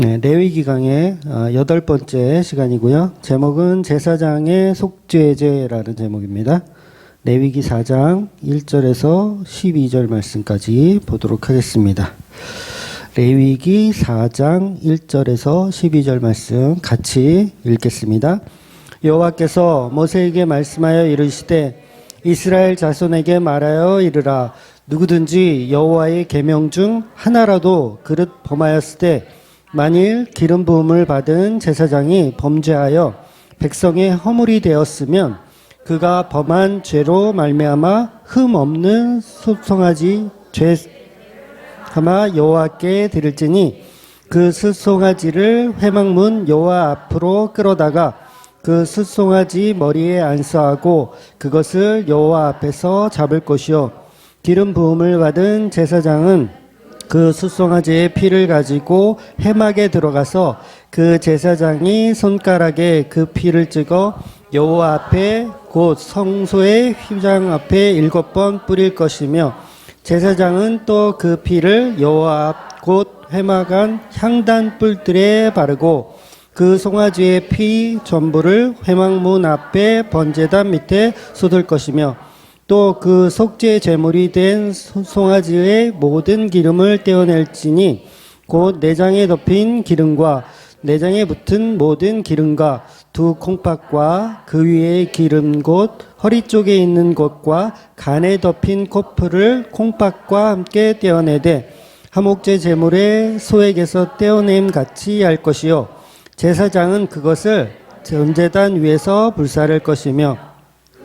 네, 레위기 강의 8번째 시간이고요. 제목은 제사장의 속죄제라는 제목입니다. 레위기 4장 1절에서 12절 말씀까지 보도록 하겠습니다. 레위기 4장 1절에서 12절 말씀 같이 읽겠습니다. 여호와께서 모세에게 말씀하여 이르시되 이스라엘 자손에게 말하여 이르라. 누구든지 여호와의 계명 중 하나라도 그릇 범하였을 때 만일 기름 부음을 받은 제사장이 범죄하여 백성의 허물이 되었으면 그가 범한 죄로 말미암아 흠 없는 숫송아지 죄하마 여호와께 드릴지니 그 숫송아지를 회막문 여호와 앞으로 끌어다가 그 숫송아지 머리에 안수하고 그것을 여호와 앞에서 잡을 것이요 기름 부음을 받은 제사장은 그 숫송아지의 피를 가지고 회막에 들어가서 그 제사장이 손가락에 그 피를 찍어 여호와 앞에 곧 성소의 휘장 앞에 7번 뿌릴 것이며 제사장은 또 그 피를 여호와 앞 곧 회막 안 향단 뿔들에 바르고 그 송아지의 피 전부를 회막문 앞에 번제단 밑에 쏟을 것이며 또 그 속죄 제물이 된 송아지의 모든 기름을 떼어낼지니 곧 내장에 덮인 기름과 내장에 붙은 모든 기름과 두 콩팥과 그 위에 기름 곧 허리 쪽에 있는 곳과 간에 덮인 코풀을 콩팥과 함께 떼어내되 화목제 제물의 소액에서 떼어냄 같이 할 것이요 제사장은 그것을 번제단 위에서 불사를 것이며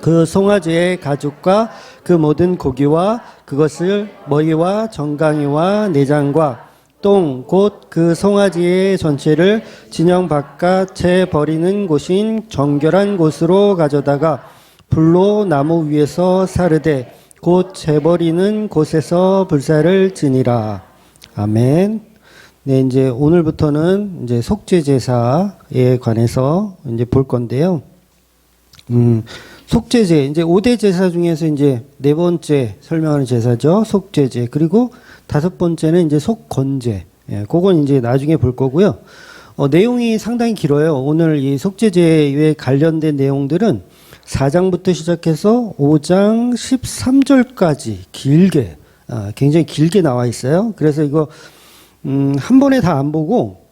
그 송아지의 가죽과 그 모든 고기와 그것을 머리와 정강이와 내장과 똥 곧 그 송아지의 전체를 진영 바깥에 버리는 곳인 정결한 곳으로 가져다가 불로 나무 위에서 사르되 곧 재버리는 곳에서 불사를 지니라. 아멘. 네, 이제 오늘부터는 이제 속죄 제사에 관해서 이제 볼 건데요. 속죄제, 이제 5대 제사 중에서 이제 4번째 설명하는 제사죠. 속죄제. 그리고 5번째는 이제 속건제. 예, 그건 이제 나중에 볼 거고요. 내용이 상당히 길어요. 오늘 이 속죄제에 관련된 내용들은 4장부터 시작해서 5장 13절까지 길게, 굉장히 길게 나와 있어요. 그래서 이거, 한 번에 다 안 보고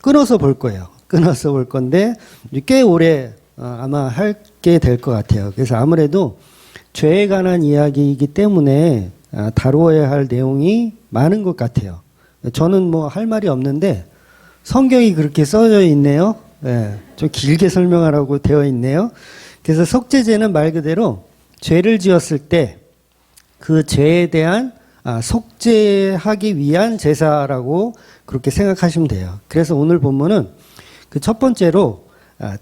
끊어서 볼 거예요. 끊어서 볼 건데, 꽤 오래 아마 하게 될 것 같아요. 그래서 아무래도 죄에 관한 이야기이기 때문에 다루어야 할 내용이 많은 것 같아요. 저는 뭐 할 말이 없는데 성경이 그렇게 써져 있네요. 네, 좀 길게 설명하라고 되어 있네요. 그래서 속죄제는 말 그대로 죄를 지었을 때 그 죄에 대한 속죄하기 위한 제사라고 그렇게 생각하시면 돼요. 그래서 오늘 본문은 그 첫 번째로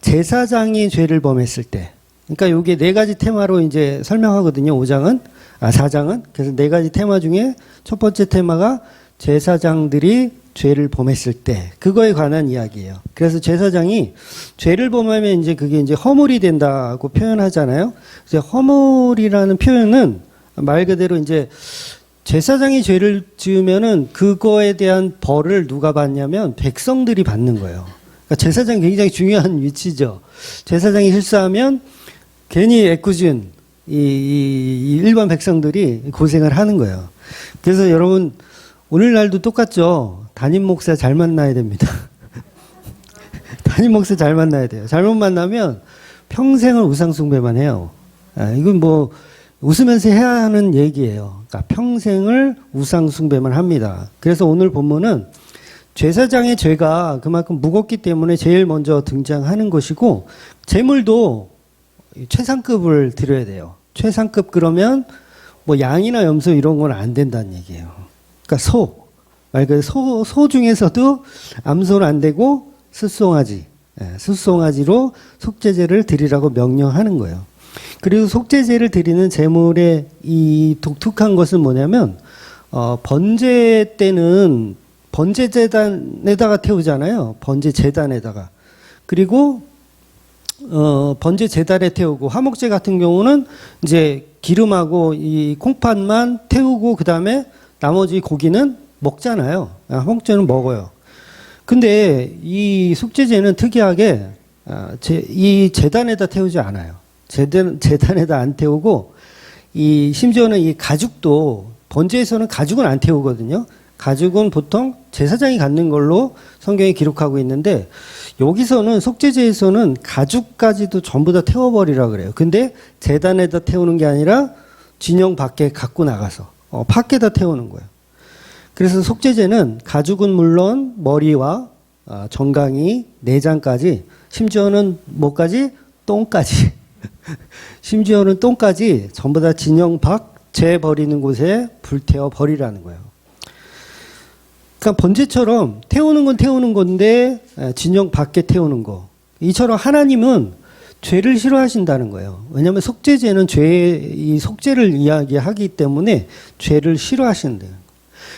제사장이 죄를 범했을 때, 그러니까 요게 4가지 테마로 이제 설명하거든요. 4장은. 그래서 4가지 테마 중에 첫 번째 테마가 제사장들이 죄를 범했을 때, 그거에 관한 이야기예요. 그래서 제사장이 죄를 범하면 이제 그게 이제 허물이 된다고 표현하잖아요. 그래서 허물이라는 표현은 말 그대로 이제 제사장이 죄를 지으면은 그거에 대한 벌을 누가 받냐면 백성들이 받는 거예요. 그러니까 제사장이 굉장히 중요한 위치죠. 제사장이 실수하면 괜히 애꿎은 이 일반 백성들이 고생을 하는 거예요. 그래서 여러분 오늘날도 똑같죠. 담임 목사 잘 만나야 됩니다. 담임 목사 잘 만나야 돼요. 잘못 만나면 평생을 우상숭배만 해요. 이건 뭐 웃으면서 해야 하는 얘기예요. 그러니까 평생을 우상숭배만 합니다. 그래서 오늘 본문은 제사장의 죄가 그만큼 무겁기 때문에 제일 먼저 등장하는 것이고 제물도 최상급을 드려야 돼요. 최상급 그러면 뭐 양이나 염소 이런 건 안 된다는 얘기예요. 그러니까 말 그대로 소 중에서도 암소는 안 되고 숫송아지, 숫송아지로 속죄제를 드리라고 명령하는 거예요. 그리고 속죄제를 드리는 제물의 이 독특한 것은 뭐냐면 번제 때는 번제재단에다가 태우잖아요. 번제재단에다가. 그리고 번제재단에 태우고 화목제 같은 경우는 이제 기름하고 이 콩팥만 태우고 그다음에 나머지 고기는 먹잖아요. 화목제는 먹어요. 근데 이 속죄제는 특이하게 이 제단에다 태우지 않아요. 제단에다 안 태우고 심지어는 이 가죽도 번제에서는 가죽은 안 태우거든요. 가죽은 보통 제사장이 갖는 걸로 성경에 기록하고 있는데 여기서는 속죄제에서는 가죽까지도 전부 다 태워버리라 그래요. 근데 제단에다 태우는 게 아니라 진영 밖에 갖고 나가서 밖에다 태우는 거예요. 그래서 속죄제는 가죽은 물론 머리와 정강이, 내장까지, 심지어는 뭐까지? 똥까지. 심지어는 똥까지 전부 다 진영 밖, 죄 버리는 곳에 불태워 버리라는 거예요. 그러니까 번제처럼 태우는 건 태우는 건데 진영 밖에 태우는 거. 이처럼 하나님은 죄를 싫어하신다는 거예요. 왜냐하면 속죄제는 이 속죄를 이야기하기 때문에 죄를 싫어하신대요.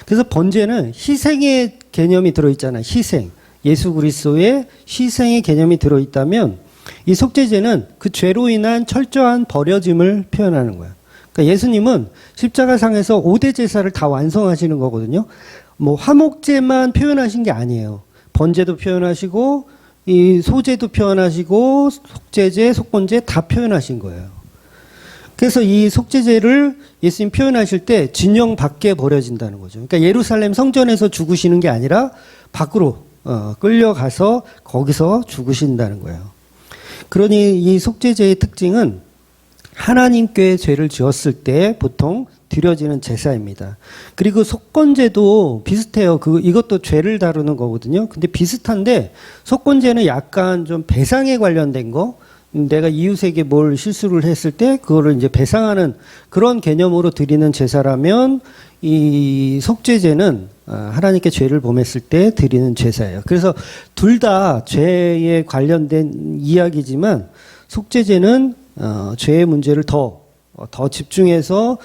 그래서 번제는 희생의 개념이 들어있잖아요. 희생. 예수 그리스도의 희생의 개념이 들어있다면 이 속죄제는 그 죄로 인한 철저한 버려짐을 표현하는 거예요. 그러니까 예수님은 십자가상에서 5대 제사를 다 완성하시는 거거든요. 뭐 화목제만 표현하신 게 아니에요. 번제도 표현하시고 이 소제도 표현하시고 속죄제, 속건제 다 표현하신 거예요. 그래서 이 속죄제를 예수님 표현하실 때 진영 밖에 버려진다는 거죠. 그러니까 예루살렘 성전에서 죽으시는 게 아니라 밖으로 끌려가서 거기서 죽으신다는 거예요. 그러니 이 속죄제의 특징은 하나님께 죄를 지었을 때 보통 드려지는 제사입니다. 그리고 속건제도 비슷해요. 이것도 죄를 다루는 거거든요. 근데 비슷한데 속건제는 약간 좀 배상에 관련된 거, 내가 이웃에게 뭘 실수를 했을 때 그거를 이제 배상하는 그런 개념으로 드리는 제사라면 이 속죄제는 하나님께 죄를 범했을 때 드리는 제사예요. 그래서 둘 다 죄에 관련된 이야기지만 속죄제는 죄의 문제를 더 집중해서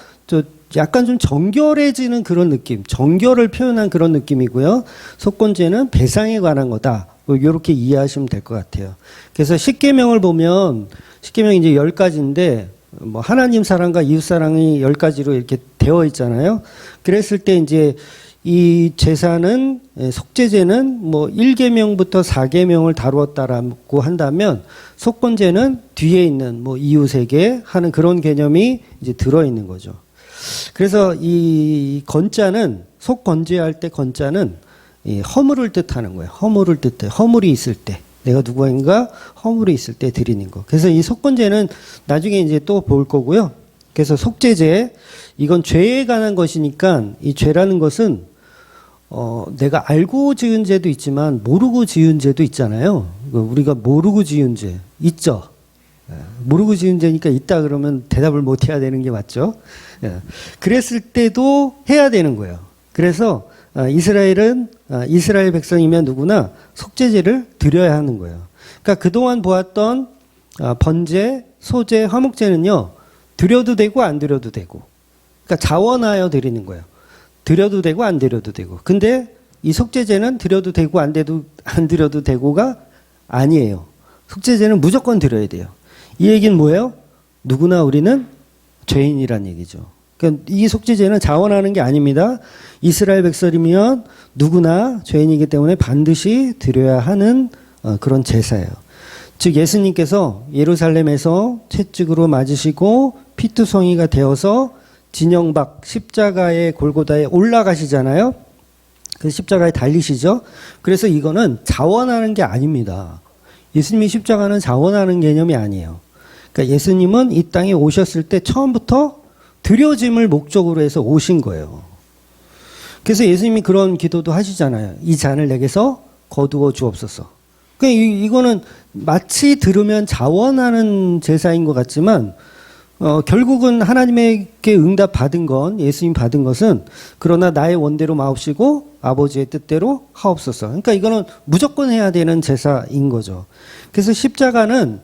약간 좀 정결해지는 그런 느낌, 정결을 표현한 그런 느낌이고요. 속건제는 배상에 관한 거다. 이렇게 이해하시면 될 것 같아요. 그래서 십계명을 보면 십계명이 이제 10가지인데 뭐 하나님 사랑과 이웃 사랑이 10가지로 이렇게 되어 있잖아요. 그랬을 때 이제 이 제사는 속죄제는 뭐 1계명부터 4계명을 다루었다라고 한다면 속건제는 뒤에 있는 뭐 이웃에게 하는 그런 개념이 이제 들어 있는 거죠. 그래서 이 건자는 속건제할 때 건자는 이 허물을 뜻하는 거예요. 허물을 뜻해. 허물이 있을 때. 내가 누구인가 허물이 있을 때 드리는 거. 그래서 이 속건제는 나중에 이제 또 볼 거고요. 그래서 속죄제, 이건 죄에 관한 것이니까 이 죄라는 것은 내가 알고 지은 죄도 있지만 모르고 지은 죄도 있잖아요. 우리가 모르고 지은 죄 있죠. 모르고 지은 죄니까 있다 그러면 대답을 못 해야 되는 게 맞죠. 그랬을 때도 해야 되는 거예요. 그래서 이스라엘 백성이면 누구나 속죄제를 드려야 하는 거예요. 그러니까 그동안 보았던 번제, 소제, 화목제는요. 드려도 되고 안 드려도 되고. 그러니까 자원하여 드리는 거예요. 드려도 되고 안 드려도 되고. 근데 이 속죄제는 드려도 되고 안 드려도 되고가 아니에요. 속죄제는 무조건 드려야 돼요. 이 얘기는 뭐예요? 누구나 우리는 죄인이란 얘기죠. 그러니까 이 속죄제는 자원하는 게 아닙니다. 이스라엘 백성이면 누구나 죄인이기 때문에 반드시 드려야 하는 그런 제사예요. 즉 예수님께서 예루살렘에서 채찍으로 맞으시고 피투성이가 되어서 진영 밖 십자가의 골고다에 올라가시잖아요. 그 십자가에 달리시죠. 그래서 이거는 자원하는 게 아닙니다. 예수님이 십자가는 자원하는 개념이 아니에요. 그러니까 예수님은 이 땅에 오셨을 때 처음부터 드려짐을 목적으로 해서 오신 거예요. 그래서 예수님이 그런 기도도 하시잖아요. 이 잔을 내게서 거두어 주옵소서. 그러니까 이거는 마치 들으면 자원하는 제사인 것 같지만 결국은 하나님에게 응답 받은 건 예수님 받은 것은 그러나 나의 원대로 마옵시고 아버지의 뜻대로 하옵소서. 그러니까 이거는 무조건 해야 되는 제사인 거죠. 그래서 십자가는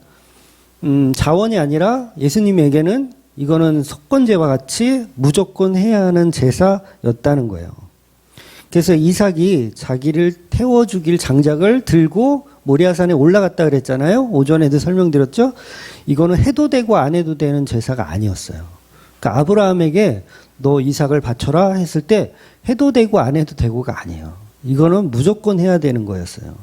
자원이 아니라 예수님에게는 이거는 속건제와 같이 무조건 해야 하는 제사였다는 거예요. 그래서 이삭이 자기를 태워주길 장작을 들고 모리아산에 올라갔다 그랬잖아요. 오전에도 설명드렸죠. 이거는 해도 되고 안 해도 되는 제사가 아니었어요. 그러니까 아브라함에게 너 이삭을 바쳐라 했을 때 해도 되고 안 해도 되고가 아니에요. 이거는 무조건 해야 되는 거였어요.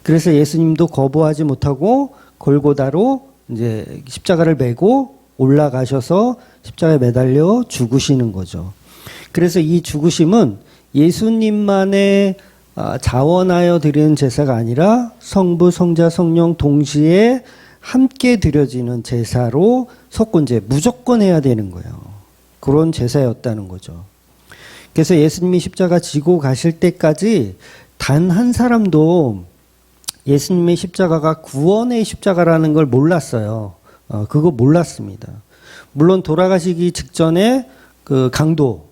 그래서 예수님도 거부하지 못하고 골고다로 이제 십자가를 메고 올라가셔서 십자가에 매달려 죽으시는 거죠. 그래서 이 죽으심은 예수님만의 자원하여 드리는 제사가 아니라 성부, 성자, 성령 동시에 함께 드려지는 제사로 속건제 무조건 해야 되는 거예요. 그런 제사였다는 거죠. 그래서 예수님이 십자가 지고 가실 때까지 단 한 사람도 예수님의 십자가가 구원의 십자가라는 걸 몰랐어요. 그거 몰랐습니다. 물론 돌아가시기 직전에 그 강도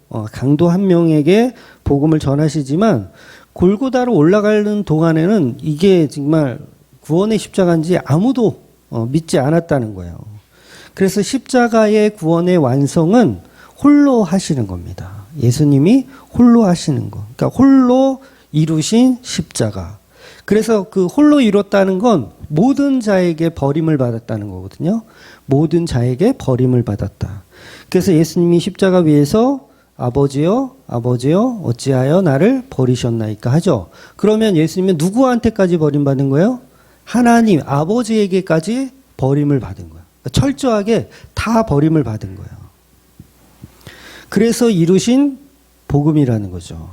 한 명에게 복음을 전하시지만 골고다로 올라가는 동안에는 이게 정말 구원의 십자가인지 아무도 믿지 않았다는 거예요. 그래서 십자가의 구원의 완성은 홀로 하시는 겁니다. 예수님이 홀로 하시는 거. 그러니까 홀로 이루신 십자가. 그래서 그 홀로 이뤘다는 건 모든 자에게 버림을 받았다는 거거든요. 모든 자에게 버림을 받았다. 그래서 예수님이 십자가 위에서 아버지여, 아버지여, 어찌하여 나를 버리셨나이까 하죠. 그러면 예수님은 누구한테까지 버림받은 거예요? 하나님, 아버지에게까지 버림을 받은 거예요. 철저하게 다 버림을 받은 거예요. 그래서 이루신 복음이라는 거죠.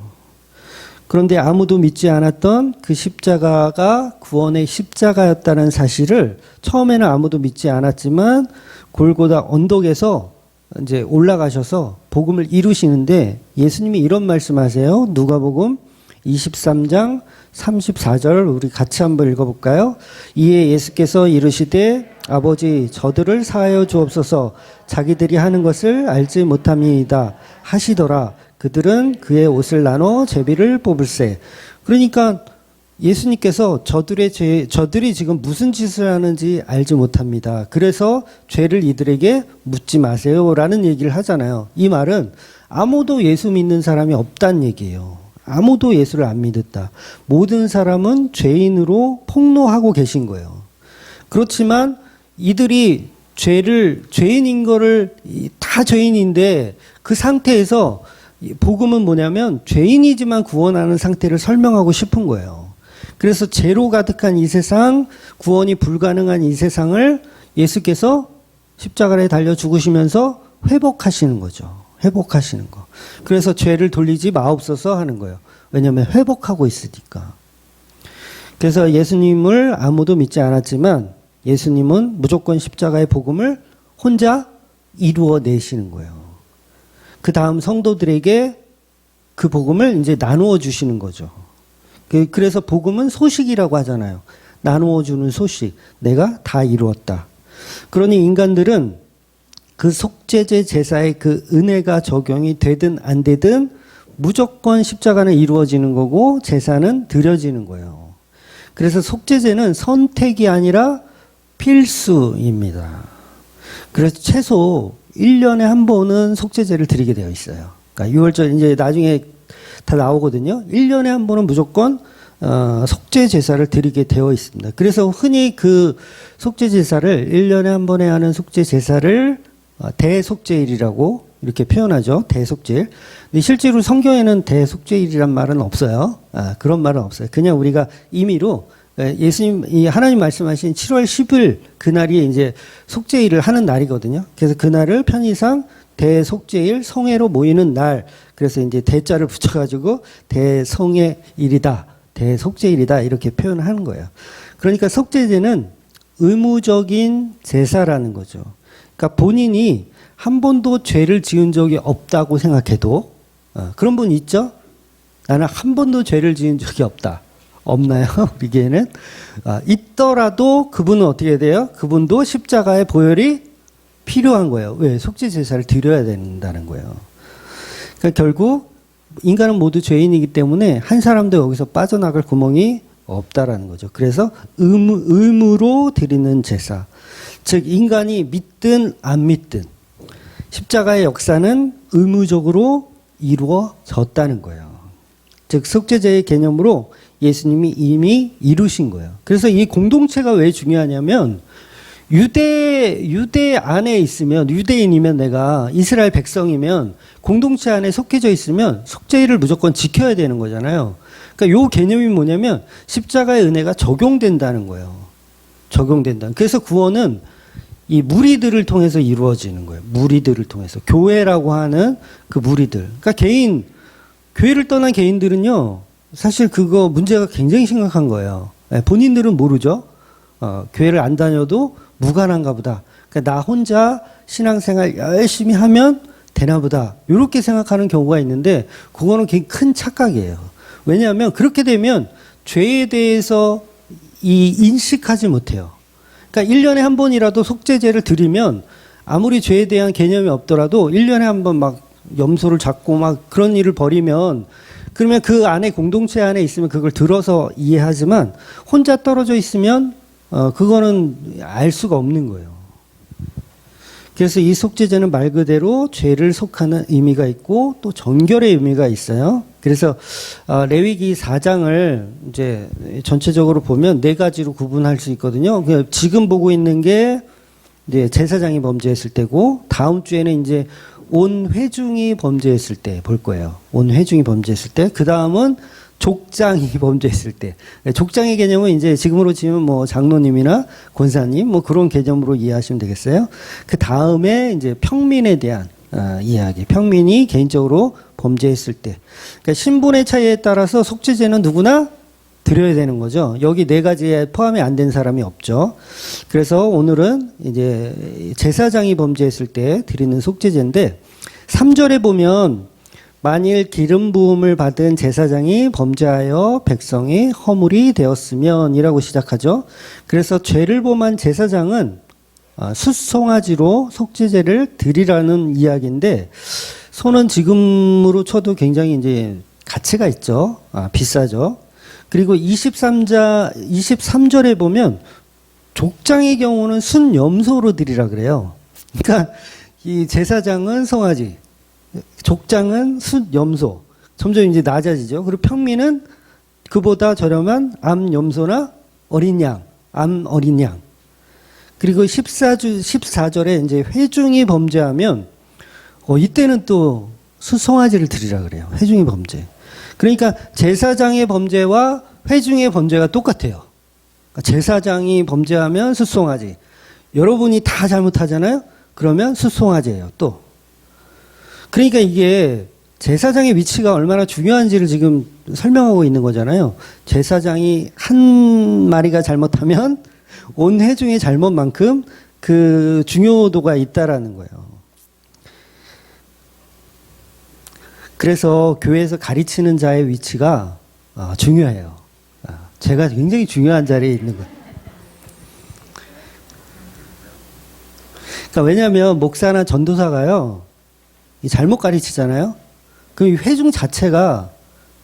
그런데 아무도 믿지 않았던 그 십자가가 구원의 십자가였다는 사실을 처음에는 아무도 믿지 않았지만 골고다 언덕에서 이제 올라가셔서 복음을 이루시는데 예수님이 이런 말씀하세요. 누가복음 23장 34절 우리 같이 한번 읽어볼까요? 이에 예수께서 이르시되 아버지 저들을 사하여 주옵소서 자기들이 하는 것을 알지 못함이이다 하시더라. 그들은 그의 옷을 나눠 제비를 뽑을세. 그러니까 예수님께서 저들이 지금 무슨 짓을 하는지 알지 못합니다. 그래서 죄를 이들에게 묻지 마세요라는 얘기를 하잖아요. 이 말은 아무도 예수 믿는 사람이 없다는 얘기예요. 아무도 예수를 안 믿었다. 모든 사람은 죄인으로 폭로하고 계신 거예요. 그렇지만 이들이 죄인인 거를 다 죄인인데 그 상태에서 복음은 뭐냐면 죄인이지만 구원하는 상태를 설명하고 싶은 거예요. 그래서 죄로 가득한 이 세상, 구원이 불가능한 이 세상을 예수께서 십자가에 달려 죽으시면서 회복하시는 거죠. 회복하시는 거. 그래서 죄를 돌리지 마옵소서 하는 거예요. 왜냐하면 회복하고 있으니까. 그래서 예수님을 아무도 믿지 않았지만 예수님은 무조건 십자가의 복음을 혼자 이루어내시는 거예요. 그 다음 성도들에게 그 복음을 이제 나누어 주시는 거죠. 그래서 복음은 소식이라고 하잖아요. 나누어 주는 소식. 내가 다 이루었다. 그러니 인간들은 그 속죄제 제사의 그 은혜가 적용이 되든 안 되든 무조건 십자가는 이루어지는 거고 제사는 드려지는 거예요. 그래서 속죄제는 선택이 아니라 필수입니다. 그래서 최소 1년에 한 번은 속죄제를 드리게 되어 있어요. 그러니까 6월절 이제 나중에 다 나오거든요. 1년에 한 번은 무조건 속죄 제사를 드리게 되어 있습니다. 그래서 흔히 그 속죄 제사를 1년에 한 번에 하는 속죄 제사를 대속죄일이라고 이렇게 표현하죠. 대속죄일. 근데 실제로 성경에는 대속죄일이란 말은 없어요. 그런 말은 없어요. 그냥 우리가 임의로 예수님, 하나님 말씀하신 7월 10일 그날이 이제 속죄일을 하는 날이거든요. 그래서 그날을 편의상 대속죄일, 성회로 모이는 날. 그래서 이제 대자를 붙여가지고 대성회일이다, 대속죄일이다 이렇게 표현을 하는 거예요. 그러니까 속죄제는 의무적인 제사라는 거죠. 그러니까 본인이 한 번도 죄를 지은 적이 없다고 생각해도 그런 분 있죠? 나는 한 번도 죄를 지은 적이 없다. 없나요? 우리에게는 있더라도 그분은 어떻게 돼요? 그분도 십자가의 보혈이 필요한 거예요. 왜? 속죄 제사를 드려야 된다는 거예요. 그러니까 결국 인간은 모두 죄인이기 때문에 한 사람도 여기서 빠져나갈 구멍이 없다라는 거죠. 그래서 의무로 드리는 제사. 즉 인간이 믿든 안 믿든 십자가의 역사는 의무적으로 이루어졌다는 거예요. 즉 속죄제의 개념으로 예수님이 이미 이루신 거예요. 그래서 이 공동체가 왜 중요하냐면 유대 안에 있으면, 유대인이면, 내가 이스라엘 백성이면 공동체 안에 속해져 있으면 속죄일을 무조건 지켜야 되는 거잖아요. 그러니까 요 개념이 뭐냐면 십자가의 은혜가 적용된다는 거예요. 적용된다. 그래서 구원은 이 무리들을 통해서 이루어지는 거예요. 무리들을 통해서. 교회라고 하는 그 무리들. 그러니까 교회를 떠난 개인들은요, 사실 그거 문제가 굉장히 심각한 거예요. 본인들은 모르죠. 교회를 안 다녀도 무관한가 보다. 그러니까 나 혼자 신앙생활 열심히 하면 되나 보다. 이렇게 생각하는 경우가 있는데, 그거는 굉장히 큰 착각이에요. 왜냐하면 그렇게 되면 죄에 대해서 인식하지 못해요. 그러니까 1년에 한 번이라도 속죄제를 드리면 아무리 죄에 대한 개념이 없더라도 1년에 한 번 막 염소를 잡고 막 그런 일을 벌이면 그러면 그 안에 공동체 안에 있으면 그걸 들어서 이해하지만 혼자 떨어져 있으면 그거는 알 수가 없는 거예요. 그래서 이 속죄제는 말 그대로 죄를 속하는 의미가 있고 또 정결의 의미가 있어요. 그래서 레위기 4장을 이제 전체적으로 보면 네 가지로 구분할 수 있거든요. 지금 보고 있는 게 이제 제사장이 범죄했을 때고, 다음 주에는 이제 온 회중이 범죄했을 때 볼 거예요. 온 회중이 범죄했을 때. 그 다음은 족장이 범죄했을 때. 족장의 개념은 이제 지금으로 치면 뭐 장로님이나 권사님 뭐 그런 개념으로 이해하시면 되겠어요. 그 다음에 이제 평민에 대한 이야기. 평민이 개인적으로 범죄했을 때. 그러니까 신분의 차이에 따라서 속죄제는 누구나 드려야 되는 거죠. 여기 네 가지에 포함이 안 된 사람이 없죠. 그래서 오늘은 이제 제사장이 범죄했을 때 드리는 속죄제인데, 3절에 보면 만일 기름 부음을 받은 제사장이 범죄하여 백성이 허물이 되었으면 이라고 시작하죠. 그래서 죄를 범한 제사장은 숫송아지로 속죄제를 드리라는 이야기인데, 소는 지금으로 쳐도 굉장히 이제 가치가 있죠. 비싸죠. 그리고 23절에 보면 족장의 경우는 순염소로 드리라 그래요. 그러니까 이 제사장은 송아지, 족장은 순염소. 점점 이제 낮아지죠. 그리고 평민은 그보다 저렴한 암염소나 어린 양, 암 어린 양. 그리고 14절에 이제 회중이 범죄하면 이때는 또 순송아지를 드리라 그래요. 회중이 범죄. 그러니까 제사장의 범죄와 회중의 범죄가 똑같아요. 그러니까 제사장이 범죄하면 숫송아지. 여러분이 다 잘못하잖아요? 그러면 숫송아지예요, 또. 그러니까 이게 제사장의 위치가 얼마나 중요한지를 지금 설명하고 있는 거잖아요. 제사장이 한 마리가 잘못하면 온 회중의 잘못만큼 그 중요도가 있다라는 거예요. 그래서 교회에서 가르치는 자의 위치가 중요해요. 제가 굉장히 중요한 자리에 있는 거예요. 그러니까 왜냐하면 목사나 전도사가요, 잘못 가르치잖아요. 그럼 이 회중 자체가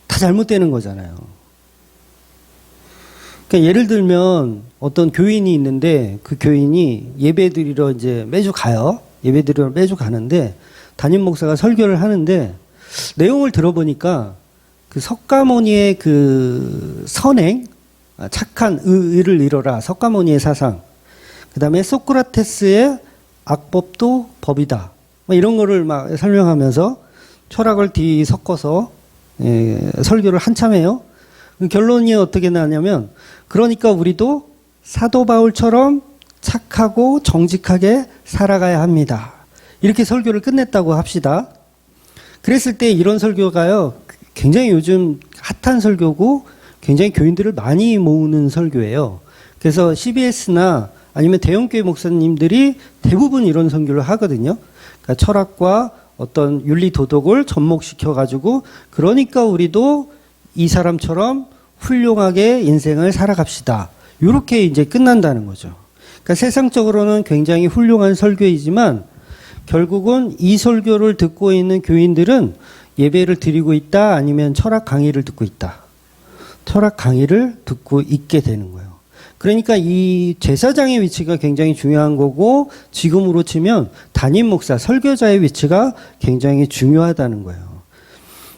다 잘못되는 거잖아요. 그러니까 예를 들면 어떤 교인이 있는데 그 교인이 예배드리러 이제 매주 가요. 예배드리러 매주 가는데 담임 목사가 설교를 하는데 내용을 들어보니까 그 석가모니의 그 선행, 착한 의를 이뤄라, 석가모니의 사상, 그 다음에 소크라테스의 악법도 법이다, 이런 거를 막 설명하면서 철학을 뒤섞어서 설교를 한참 해요. 결론이 어떻게 나냐면, 그러니까 우리도 사도 바울처럼 착하고 정직하게 살아가야 합니다. 이렇게 설교를 끝냈다고 합시다. 그랬을 때 이런 설교가요, 굉장히 요즘 핫한 설교고 굉장히 교인들을 많이 모으는 설교예요. 그래서 CBS나 아니면 대형교회 목사님들이 대부분 이런 설교를 하거든요. 그러니까 철학과 어떤 윤리 도덕을 접목시켜가지고, 그러니까 우리도 이 사람처럼 훌륭하게 인생을 살아갑시다. 이렇게 이제 끝난다는 거죠. 그러니까 세상적으로는 굉장히 훌륭한 설교이지만 결국은 이 설교를 듣고 있는 교인들은 예배를 드리고 있다, 아니면 철학 강의를 듣고 있다. 철학 강의를 듣고 있게 되는 거예요. 그러니까 이 제사장의 위치가 굉장히 중요한 거고, 지금으로 치면 담임 목사, 설교자의 위치가 굉장히 중요하다는 거예요.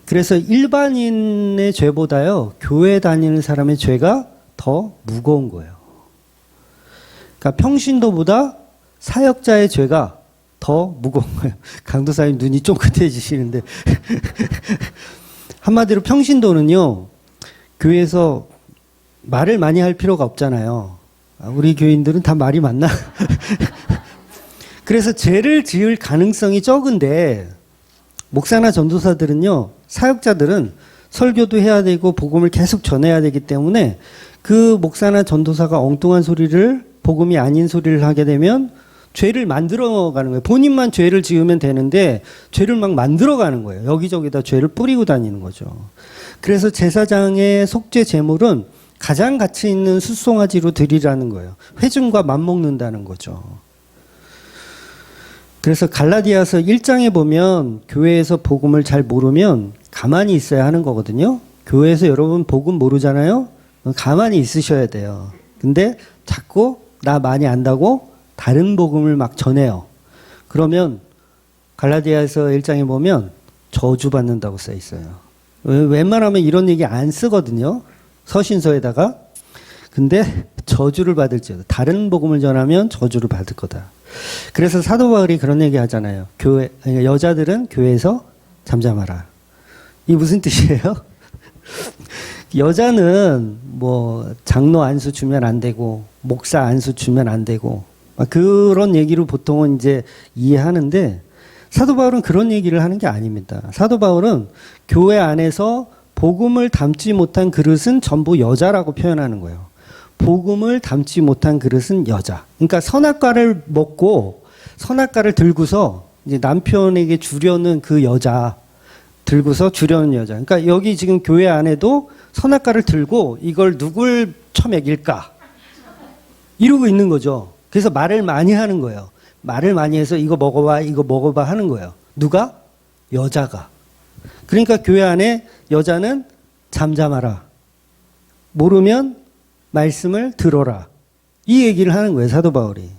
그래서 일반인의 죄보다요, 교회 다니는 사람의 죄가 더 무거운 거예요. 그러니까 평신도보다 사역자의 죄가 더 무거운 거예요. 강도사님 눈이 쫑긋해지시는데 한마디로 평신도는요, 교회에서 말을 많이 할 필요가 없잖아요. 우리 교인들은 다 말이 많나? 그래서 죄를 지을 가능성이 적은데 목사나 전도사들은요, 사역자들은 설교도 해야 되고 복음을 계속 전해야 되기 때문에 그 목사나 전도사가 엉뚱한 소리를, 복음이 아닌 소리를 하게 되면 죄를 만들어가는 거예요. 본인만 죄를 지으면 되는데 죄를 막 만들어가는 거예요. 여기저기다 죄를 뿌리고 다니는 거죠. 그래서 제사장의 속죄 제물은 가장 가치 있는 숫송아지로 드리라는 거예요. 회중과 맞먹는다는 거죠. 그래서 갈라디아서 1장에 보면 교회에서 복음을 잘 모르면 가만히 있어야 하는 거거든요. 교회에서 여러분 복음 모르잖아요. 가만히 있으셔야 돼요. 근데 자꾸 나 많이 안다고 다른 복음을 막 전해요. 그러면 갈라디아서 1장에 보면 저주받는다고 써 있어요. 웬만하면 이런 얘기 안 쓰거든요. 서신서에다가. 근데 저주를 받을지어다. 다른 복음을 전하면 저주를 받을 거다. 그래서 사도 바울이 그런 얘기 하잖아요. 여자들은 교회에서 잠잠하라. 이게 무슨 뜻이에요? 여자는 뭐 장로 안수 주면 안 되고 목사 안수 주면 안 되고 그런 얘기로 보통은 이제 이해하는데 사도 바울은 그런 얘기를 하는 게 아닙니다. 사도 바울은 교회 안에서 복음을 담지 못한 그릇은 전부 여자라고 표현하는 거예요. 복음을 담지 못한 그릇은 여자. 그러니까 선악과를 먹고 선악과를 들고서 이제 남편에게 주려는 그 여자, 들고서 주려는 여자. 그러니까 여기 지금 교회 안에도 선악과를 들고 이걸 누굴 처먹일까? 이러고 있는 거죠. 그래서 말을 많이 하는 거예요. 말을 많이 해서 이거 먹어봐 하는 거예요. 누가? 여자가. 그러니까 교회 안에 여자는 잠잠하라. 모르면 말씀을 들어라. 이 얘기를 하는 거예요, 사도 바울이.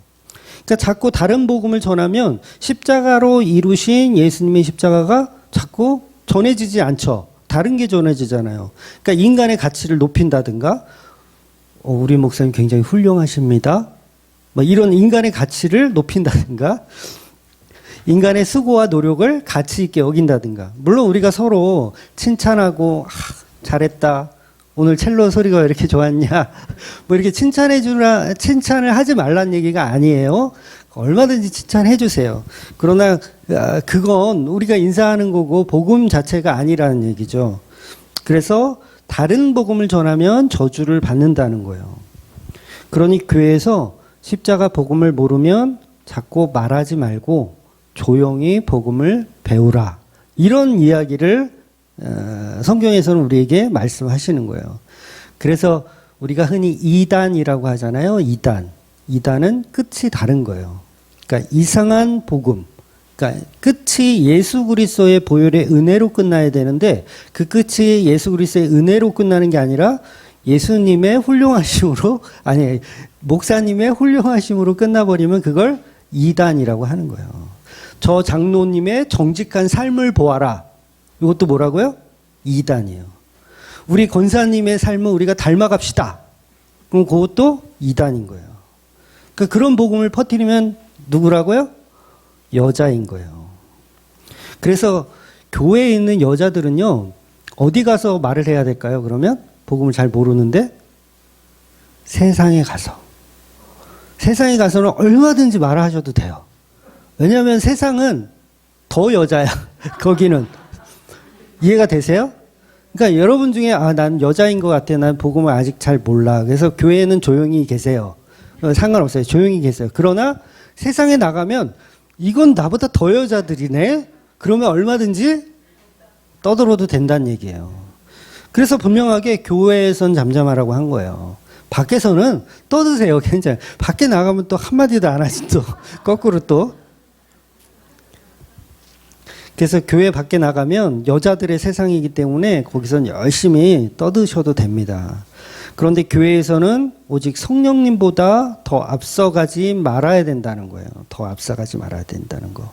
그러니까 자꾸 다른 복음을 전하면 십자가로 이루신 예수님의 십자가가 자꾸 전해지지 않죠. 다른 게 전해지잖아요. 그러니까 인간의 가치를 높인다든가, 우리 목사님 굉장히 훌륭하십니다. 뭐 이런 인간의 가치를 높인다든가, 인간의 수고와 노력을 가치 있게 여긴다든가. 물론 우리가 서로 칭찬하고, 잘했다. 오늘 첼로 소리가 왜 이렇게 좋았냐. 뭐 이렇게 칭찬을 하지 말란 얘기가 아니에요. 얼마든지 칭찬해 주세요. 그러나 그건 우리가 인사하는 거고 복음 자체가 아니라는 얘기죠. 그래서 다른 복음을 전하면 저주를 받는다는 거예요. 그러니 교회에서 십자가 복음을 모르면 자꾸 말하지 말고 조용히 복음을 배우라. 이런 이야기를 성경에서는 우리에게 말씀하시는 거예요. 그래서 우리가 흔히 이단이라고 하잖아요. 이단은 끝이 다른 거예요. 그러니까 이상한 복음. 그러니까 끝이 예수 그리스도의 보혈의 은혜로 끝나야 되는데 그 끝이 예수 그리스도의 은혜로 끝나는 게 아니라 예수님의 훌륭하심으로, 아니, 목사님의 훌륭하심으로 끝나버리면 그걸 이단이라고 하는 거예요. 저 장로님의 정직한 삶을 보아라. 이것도 뭐라고요? 이단이에요. 우리 권사님의 삶을 우리가 닮아갑시다. 그럼 그것도 이단인 거예요. 그러니까 그런 복음을 퍼뜨리면 누구라고요? 여자인 거예요. 그래서 교회에 있는 여자들은요, 어디 가서 말을 해야 될까요? 그러면 복음을 잘 모르는데 세상에 가서. 세상에 가서는 얼마든지 말하셔도 돼요. 왜냐하면 세상은 더 여자야. 거기는. 이해가 되세요? 그러니까 여러분 중에 난 여자인 것 같아. 난 복음을 아직 잘 몰라. 그래서 교회는 조용히 계세요. 상관없어요. 조용히 계세요. 그러나 세상에 나가면 이건 나보다 더 여자들이네. 그러면 얼마든지 떠들어도 된다는 얘기예요. 그래서 분명하게 교회에선 잠잠하라고 한 거예요. 밖에서는 떠드세요. 괜찮아요. 밖에 나가면 또 한마디도 안 하지 또. 거꾸로 또. 그래서 교회 밖에 나가면 여자들의 세상이기 때문에 거기선 열심히 떠드셔도 됩니다. 그런데 교회에서는 오직 성령님보다 더 앞서가지 말아야 된다는 거예요. 더 앞서가지 말아야 된다는 거.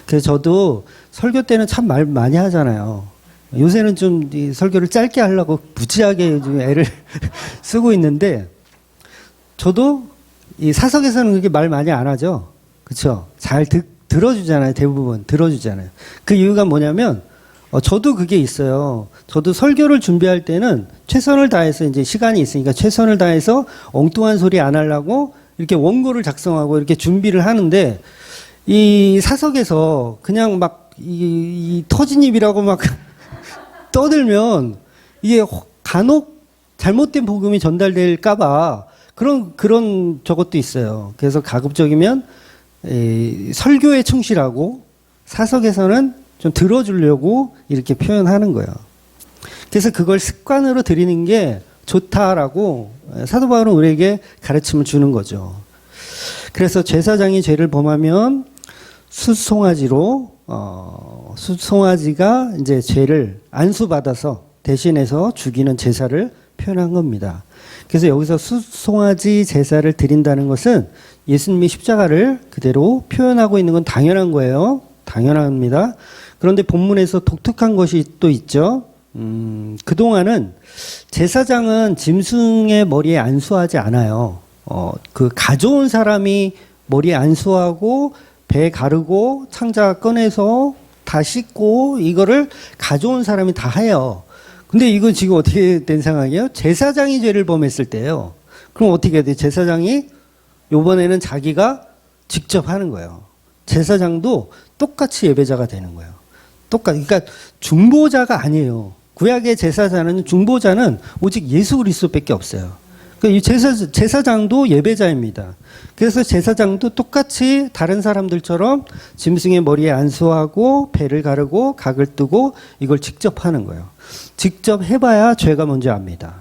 그래서 저도 설교 때는 참 말 많이 하잖아요. 요새는 좀 이 설교를 짧게 하려고 무지하게 요즘 애를 쓰고 있는데 저도 이 사석에서는 그렇게 말 많이 안 하죠. 그렇죠? 잘 들어주잖아요. 대부분 들어주잖아요. 그 이유가 뭐냐면 저도 그게 있어요. 저도 설교를 준비할 때는 최선을 다해서 이제 시간이 있으니까 최선을 다해서 엉뚱한 소리 안 하려고 이렇게 원고를 작성하고 이렇게 준비를 하는데 이 사석에서 그냥 막 이 터진 입이라고 막 떠들면 이게 간혹 잘못된 복음이 전달될까봐 그런 저것도 있어요. 그래서 가급적이면 설교에 충실하고 사석에서는 좀 들어주려고 이렇게 표현하는 거예요. 그래서 그걸 습관으로 드리는 게 좋다라고 사도 바울은 우리에게 가르침을 주는 거죠. 그래서 제사장이 죄를 범하면 숫송아지로 숫송아지가 이제 죄를 안수받아서 대신해서 죽이는 제사를 표현한 겁니다. 그래서 여기서 숫송아지 제사를 드린다는 것은 예수님이 십자가를 그대로 표현하고 있는 건 당연한 거예요. 당연합니다. 그런데 본문에서 독특한 것이 또 있죠. 그동안은 제사장은 짐승의 머리에 안수하지 않아요. 그 가져온 사람이 머리에 안수하고 배 가르고 창자 꺼내서 다 씻고 이거를 가져온 사람이 다 해요. 근데 이거 지금 어떻게 된 상황이에요? 제사장이 죄를 범했을 때예요. 그럼 어떻게 해야 돼? 제사장이 이번에는 자기가 직접 하는 거예요. 제사장도 똑같이 예배자가 되는 거예요. 그러니까 중보자가 아니에요. 구약의 중보자는 오직 예수 그리스도밖에 없어요. 그러니까 이 제사장도 예배자입니다. 그래서 제사장도 똑같이 다른 사람들처럼 짐승의 머리에 안수하고 배를 가르고 각을 뜨고 이걸 직접 하는 거예요. 직접 해봐야 죄가 뭔지 압니다.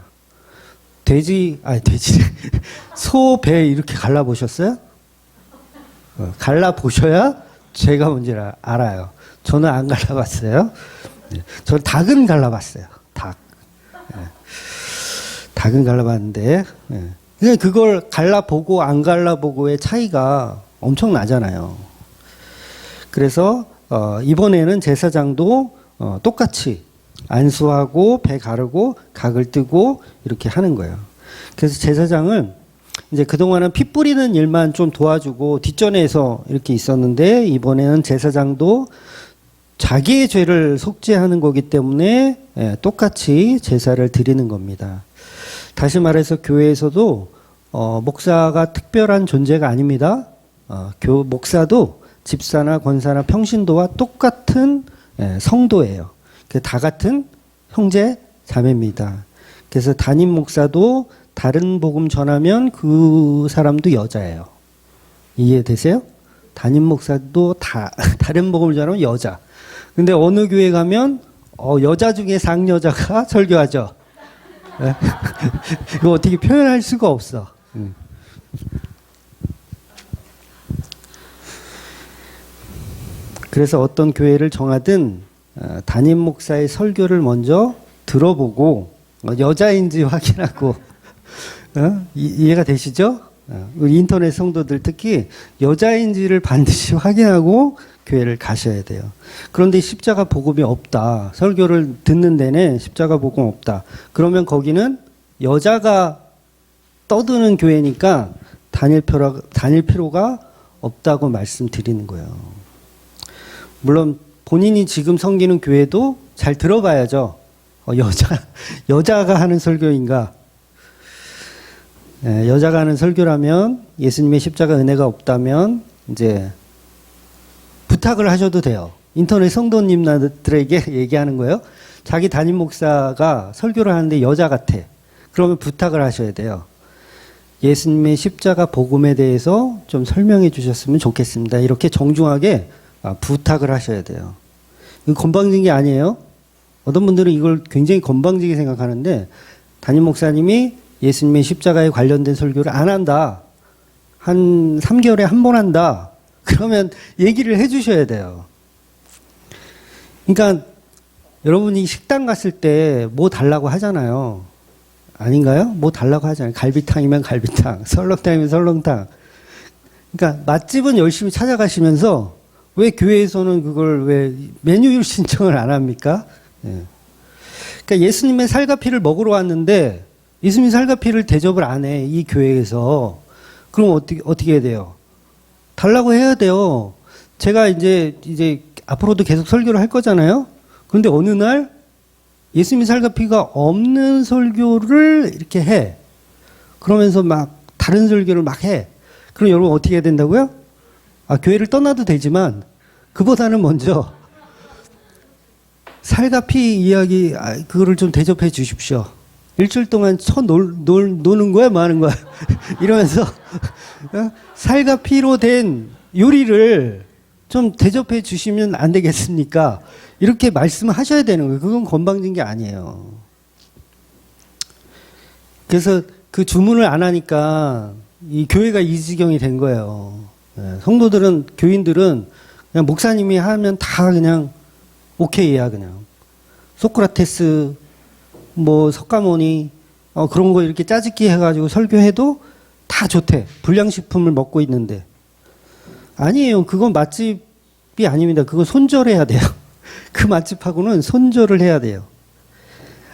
소 배 이렇게 갈라보셨어요? 갈라보셔야 죄가 뭔지를 알아요. 저는 안 갈라봤어요. 저는 닭은 갈라봤어요. 닭은 갈라봤는데, 그냥 그걸 갈라보고 안 갈라보고의 차이가 엄청 나잖아요. 그래서 이번에는 제사장도 똑같이 안수하고 배 가르고 각을 뜨고 이렇게 하는 거예요. 그래서 제사장은 이제 그동안은 피 뿌리는 일만 좀 도와주고 뒷전에서 이렇게 있었는데 이번에는 제사장도 자기의 죄를 속죄하는 거기 때문에 똑같이 제사를 드리는 겁니다. 다시 말해서 교회에서도 목사가 특별한 존재가 아닙니다. 목사도 집사나 권사나 평신도와 똑같은 성도예요. 다 같은 형제 자매입니다. 그래서 담임 목사도 다른 복음 전하면 그 사람도 여자예요. 이해되세요? 담임 목사도 다른 복음을 전하면 여자. 근데 어느 교회 가면 여자 중에 상여자가 설교하죠. 이거 어떻게 표현할 수가 없어. 그래서 어떤 교회를 정하든 담임 목사의 설교를 먼저 들어보고 여자인지 확인하고 이해가 되시죠? 우리 인터넷 성도들 특히 여자인지를 반드시 확인하고 교회를 가셔야 돼요. 그런데 십자가 복음이 없다. 설교를 듣는 데는 십자가 복음 없다. 그러면 거기는 여자가 떠드는 교회니까 다닐 필요가 없다고 말씀드리는 거예요. 물론 본인이 지금 섬기는 교회도 잘 들어봐야죠. 여자가 하는 설교인가? 여자가 하는 설교라면 예수님의 십자가 은혜가 없다면 이제 부탁을 하셔도 돼요. 인터넷 성도님들에게 얘기하는 거예요. 자기 담임 목사가 설교를 하는데 여자 같아. 그러면 부탁을 하셔야 돼요. 예수님의 십자가 복음에 대해서 좀 설명해 주셨으면 좋겠습니다. 이렇게 정중하게 부탁을 하셔야 돼요. 이거 건방진 게 아니에요. 어떤 분들은 이걸 굉장히 건방지게 생각하는데 담임 목사님이 예수님의 십자가에 관련된 설교를 안 한다. 한 3개월에 한 번 한다. 그러면 얘기를 해 주셔야 돼요. 그러니까 여러분이 식당 갔을 때 뭐 달라고 하잖아요. 아닌가요? 뭐 달라고 하잖아요. 갈비탕이면 갈비탕, 설렁탕이면 설렁탕. 그러니까 맛집은 열심히 찾아가시면서 왜 교회에서는 그걸 왜 메뉴 신청을 안 합니까? 그러니까 예수님의 살과 피를 먹으러 왔는데 예수님 살과 피를 대접을 안 해. 이 교회에서. 그럼 어떻게 해야 돼요? 달라고 해야 돼요. 제가 이제 앞으로도 계속 설교를 할 거잖아요. 그런데 어느 날 예수님의 살과 피가 없는 설교를 이렇게 해. 그러면서 막 다른 설교를 막 해. 그럼 여러분 어떻게 해야 된다고요? 교회를 떠나도 되지만 그보다는 먼저 살과 피 이야기 그거를 좀 대접해 주십시오. 일주일 동안 노는 거야 뭐 하는 거야 이러면서 살과 피로 된 요리를 좀 대접해 주시면 안 되겠습니까? 이렇게 말씀을 하셔야 되는 거예요. 그건 건방진 게 아니에요. 그래서 그 주문을 안 하니까 이 교회가 이 지경이 된 거예요. 성도들은, 교인들은 그냥 목사님이 하면 다 그냥 오케이야, 그냥. 소크라테스, 뭐, 석가모니, 그런 거 이렇게 짜집기 해가지고 설교해도 다 좋대. 불량식품을 먹고 있는데. 아니에요. 그건 맛집이 아닙니다. 그건 손절해야 돼요. 그 맛집하고는 손절을 해야 돼요.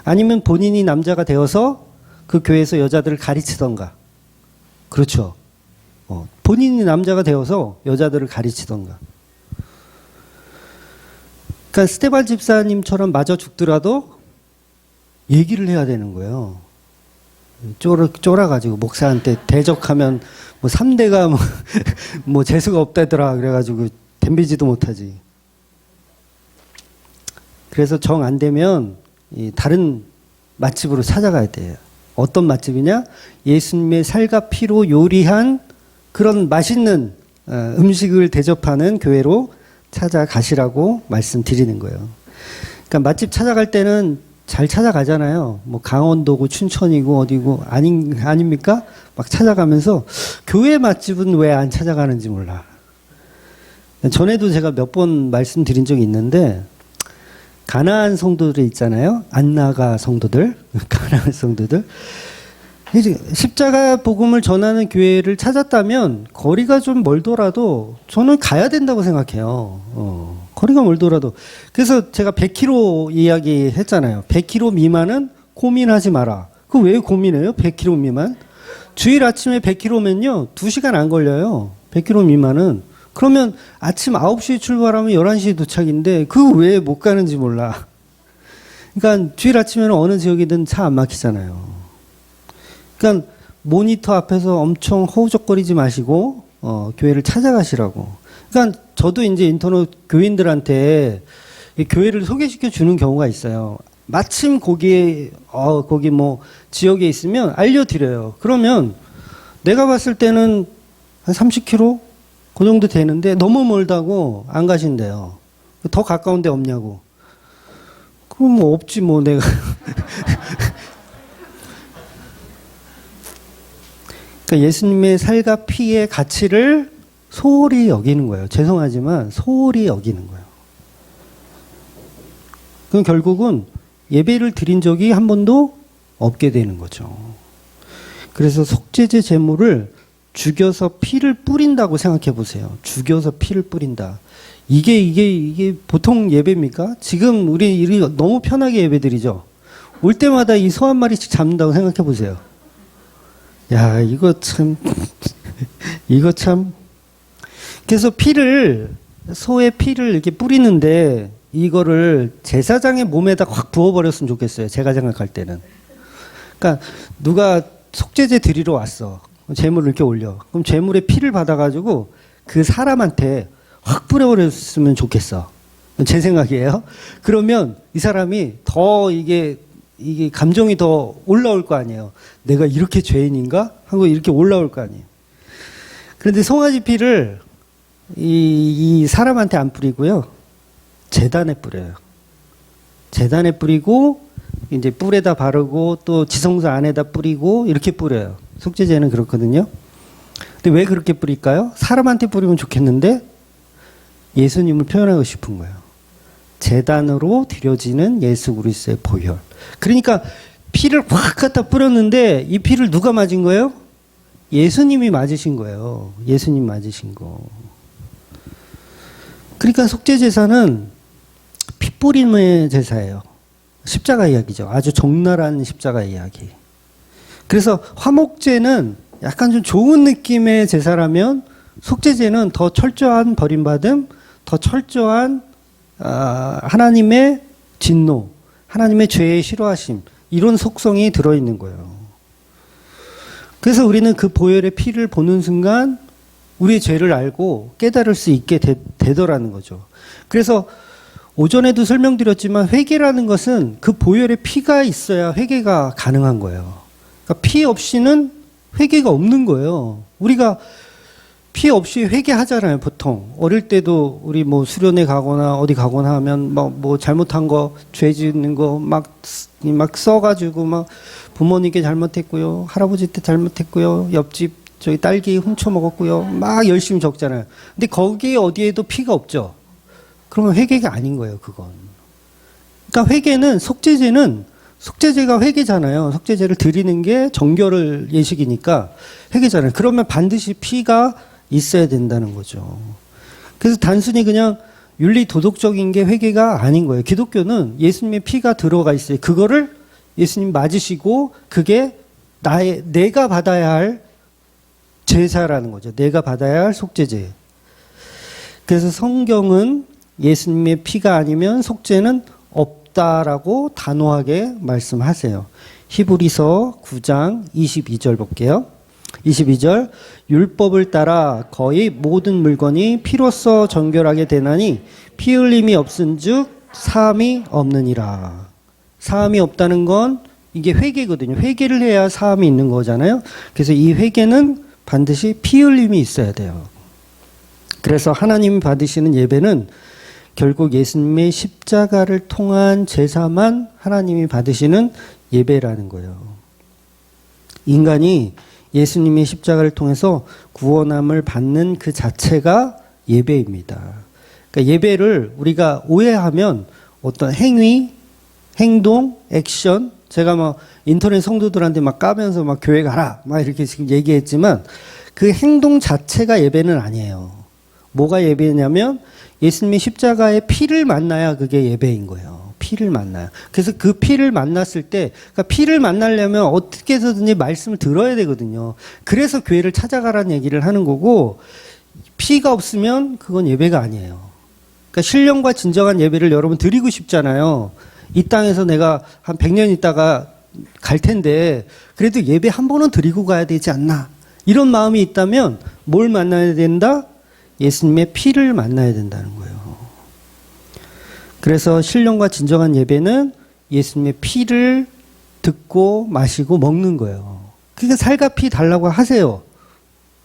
아니면 본인이 남자가 되어서 그 교회에서 여자들을 가르치던가. 그렇죠. 본인이 남자가 되어서 여자들을 가르치던가. 그러니까 스테반 집사님처럼 맞아 죽더라도 얘기를 해야 되는 거예요. 쫄아가지고 목사한테 대적하면 뭐 3대가 뭐 재수가 없다더라 그래가지고 덤비지도 못하지. 그래서 정 안 되면 다른 맛집으로 찾아가야 돼요. 어떤 맛집이냐? 예수님의 살과 피로 요리한 그런 맛있는 음식을 대접하는 교회로 찾아가시라고 말씀드리는 거예요. 그러니까 맛집 찾아갈 때는 잘 찾아가잖아요. 뭐 강원도고 춘천이고 어디고 아닙니까? 막 찾아가면서 교회 맛집은 왜 안 찾아가는지 몰라. 전에도 제가 몇 번 말씀드린 적이 있는데 가나안 성도들 있잖아요. 안나가 성도들, 가나안 성도들. 십자가 복음을 전하는 교회를 찾았다면 거리가 좀 멀더라도 저는 가야 된다고 생각해요. 거리가 멀더라도. 그래서 제가 100km 이야기 했잖아요. 100km 미만은 고민하지 마라. 그 왜 고민해요? 100km 미만? 주일 아침에 100km면요. 2시간 안 걸려요. 100km 미만은. 그러면 아침 9시에 출발하면 11시에 도착인데 그 왜 못 가는지 몰라. 그러니까 주일 아침에는 어느 지역이든 차 안 막히잖아요. 그러니까 모니터 앞에서 엄청 허우적거리지 마시고 교회를 찾아가시라고. 그러니까 저도 이제 인터넷 교인들한테 교회를 소개시켜 주는 경우가 있어요. 마침 거기 뭐 지역에 있으면 알려드려요. 그러면 내가 봤을 때는 한 30km 그 정도 되는데 너무 멀다고 안 가신대요. 더 가까운 데 없냐고. 그럼 뭐 없지 뭐 내가. 그러니까 예수님의 살과 피의 가치를 소홀히 여기는 거예요. 죄송하지만 소홀히 여기는 거예요. 그럼 결국은 예배를 드린 적이 한 번도 없게 되는 거죠. 그래서 속죄제 제물을 죽여서 피를 뿌린다고 생각해 보세요. 죽여서 피를 뿌린다. 이게 보통 예배입니까? 지금 우리 너무 편하게 예배드리죠. 올 때마다 이 소 한 마리씩 잡는다고 생각해 보세요. 야, 이거 참. 그래서 소의 피를 이렇게 뿌리는데 이거를 제사장의 몸에다 확 부어버렸으면 좋겠어요. 제가 생각할 때는. 그러니까 누가 속죄제 드리러 왔어. 제물을 이렇게 올려. 그럼 제물의 피를 받아가지고 그 사람한테 확 뿌려버렸으면 좋겠어. 제 생각이에요. 그러면 이 사람이 더 이게 감정이 더 올라올 거 아니에요. 내가 이렇게 죄인인가? 하고 이렇게 올라올 거 아니에요. 그런데 송아지 피를 이 사람한테 안 뿌리고요. 제단에 뿌려요. 제단에 뿌리고 이제 뿔에다 바르고 또 지성소 안에다 뿌리고 이렇게 뿌려요. 속죄제는 그렇거든요. 근데 왜 그렇게 뿌릴까요? 사람한테 뿌리면 좋겠는데 예수님을 표현하고 싶은 거예요. 제단으로 드려지는 예수 그리스도의 보혈. 그러니까 피를 확 갖다 뿌렸는데 이 피를 누가 맞은 거예요? 예수님이 맞으신 거예요. 예수님 맞으신 거. 그러니까 속죄제사는 피 뿌림의 제사예요. 십자가 이야기죠. 아주 적나라한 십자가 이야기. 그래서 화목제는 약간 좀 좋은 느낌의 제사라면 속죄제는 더 철저한 버림받음, 더 철저한 하나님의 진노, 하나님의 죄의 싫어하심, 이런 속성이 들어있는 거예요. 그래서 우리는 그 보혈의 피를 보는 순간 우리의 죄를 알고 깨달을 수 있게 되더라는 거죠. 그래서 오전에도 설명드렸지만 회개라는 것은 그 보혈의 피가 있어야 회개가 가능한 거예요. 그러니까 피 없이는 회개가 없는 거예요. 우리가 피 없이 회개하잖아요, 보통. 어릴 때도 우리 뭐 수련회 가거나 어디 가거나 하면 뭐 잘못한 거, 죄 짓는 거 막 써가지고 막 부모님께 잘못했고요, 할아버지 때 잘못했고요, 옆집 저기 딸기 훔쳐 먹었고요, 막 열심히 적잖아요. 근데 거기에 어디에도 피가 없죠. 그러면 회개가 아닌 거예요, 그건. 그러니까 회개는 속죄제가 회개잖아요. 속죄제를 드리는 게 정결을 예식이니까 회개잖아요. 그러면 반드시 피가 있어야 된다는 거죠. 그래서 단순히 그냥 윤리 도덕적인 게 회개가 아닌 거예요. 기독교는 예수님의 피가 들어가 있어요. 그거를 예수님 맞으시고 그게 내가 받아야 할 제사라는 거죠. 내가 받아야 할 속죄제. 그래서 성경은 예수님의 피가 아니면 속죄는 없다라고 단호하게 말씀하세요. 히브리서 9장 22절 볼게요. 22절, 율법을 따라 거의 모든 물건이 피로써 정결하게 되나니 피 흘림이 없은즉 사함이 없느니라. 사함이 없다는 건 이게 회개거든요. 회개를 해야 사함이 있는 거잖아요. 그래서 이 회개는 반드시 피 흘림이 있어야 돼요. 그래서 하나님이 받으시는 예배는 결국 예수님의 십자가를 통한 제사만 하나님이 받으시는 예배라는 거예요. 인간이 예수님의 십자가를 통해서 구원함을 받는 그 자체가 예배입니다. 그러니까 예배를 우리가 오해하면 어떤 행위, 행동, 액션, 제가 막 인터넷 성도들한테 막 까면서 막 교회 가라 막 이렇게 지금 얘기했지만 그 행동 자체가 예배는 아니에요. 뭐가 예배냐면 예수님의 십자가의 피를 만나야 그게 예배인 거예요. 피를 만나요. 그래서 그 피를 만났을 때, 그러니까 피를 만나려면 어떻게 해서든지 말씀을 들어야 되거든요. 그래서 교회를 찾아가라는 얘기를 하는 거고, 피가 없으면 그건 예배가 아니에요. 그러니까 신령과 진정한 예배를 여러분 드리고 싶잖아요. 이 땅에서 내가 한 100년 있다가 갈 텐데, 그래도 예배 한 번은 드리고 가야 되지 않나. 이런 마음이 있다면 뭘 만나야 된다? 예수님의 피를 만나야 된다는 거예요. 그래서 신령과 진정한 예배는 예수님의 피를 듣고 마시고 먹는 거예요. 그러니까 살과 피 달라고 하세요.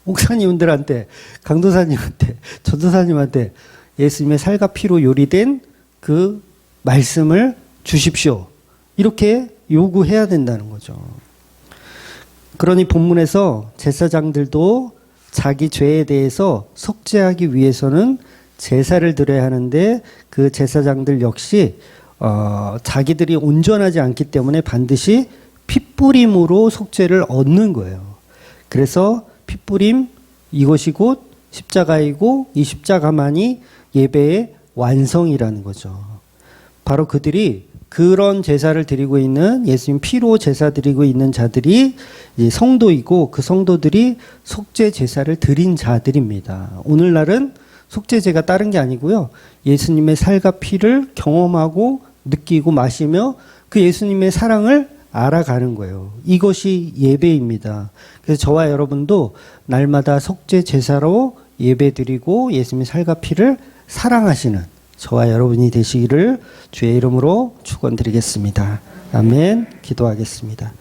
목사님들한테, 강도사님한테, 전도사님한테 예수님의 살과 피로 요리된 그 말씀을 주십시오. 이렇게 요구해야 된다는 거죠. 그러니 본문에서 제사장들도 자기 죄에 대해서 속죄하기 위해서는 제사를 드려야 하는데 그 제사장들 역시 자기들이 온전하지 않기 때문에 반드시 핏부림으로 속죄를 얻는 거예요. 그래서 핏부림, 이것이 곧 십자가이고 이 십자가만이 예배의 완성이라는 거죠. 바로 그들이 그런 제사를 드리고 있는 예수님 피로 제사 드리고 있는 자들이 이제 성도이고 그 성도들이 속죄 제사를 드린 자들입니다. 오늘날은 속죄제가 다른 게 아니고요. 예수님의 살과 피를 경험하고 느끼고 마시며 그 예수님의 사랑을 알아가는 거예요. 이것이 예배입니다. 그래서 저와 여러분도 날마다 속죄 제사로 예배드리고 예수님의 살과 피를 사랑하시는 저와 여러분이 되시기를 주의 이름으로 축원드리겠습니다. 아멘. 기도하겠습니다.